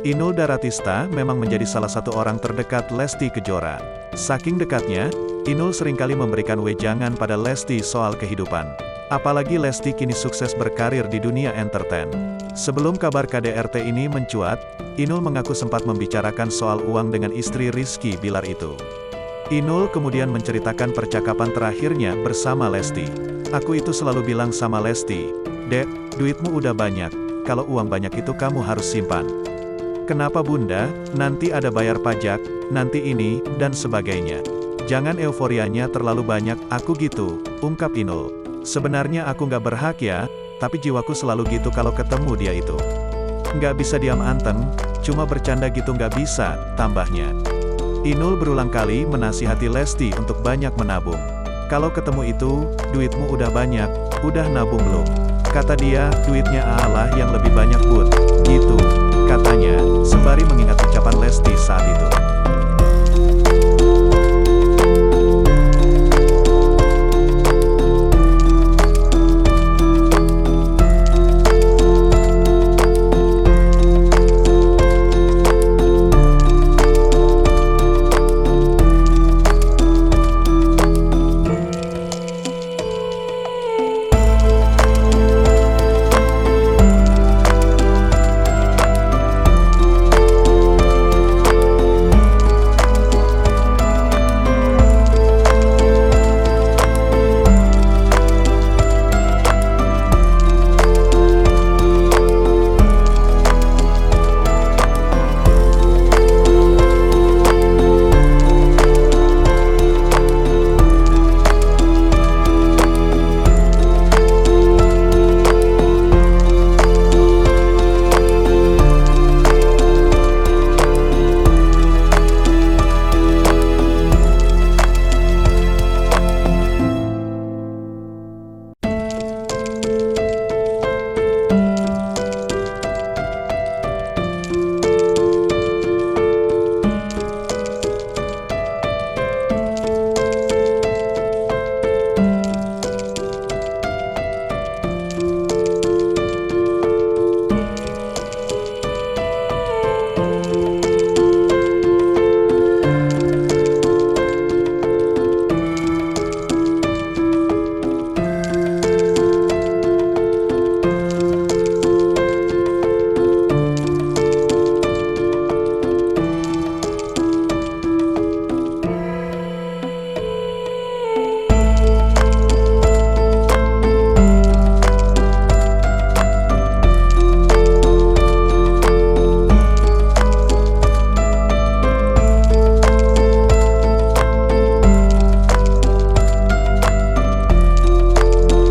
Inul Daratista memang menjadi salah satu orang terdekat Lesti Kejora. Saking dekatnya, Inul seringkali memberikan wejangan pada Lesti soal kehidupan. Apalagi Lesti kini sukses berkarir di dunia entertain. Sebelum kabar KDRT ini mencuat, Inul mengaku sempat membicarakan soal uang dengan istri Rizky Bilar itu. Inul kemudian menceritakan percakapan terakhirnya bersama Lesti. "Aku itu selalu bilang sama Lesti, Dek, duitmu udah banyak, kalau uang banyak itu kamu harus simpan. Kenapa Bunda, nanti ada bayar pajak, nanti ini, dan sebagainya. Jangan euforianya terlalu banyak, aku gitu," ungkap Inul. "Sebenarnya aku nggak berhak ya, tapi jiwaku selalu gitu kalau ketemu dia itu. Nggak bisa diam anteng, cuma bercanda gitu nggak bisa," tambahnya. Inul berulang kali menasihati Lesti untuk banyak menabung. "Kalau ketemu itu, duitmu udah banyak, udah nabung belum? Kata dia, duitnya Allah yang lebih banyak bud," gitu.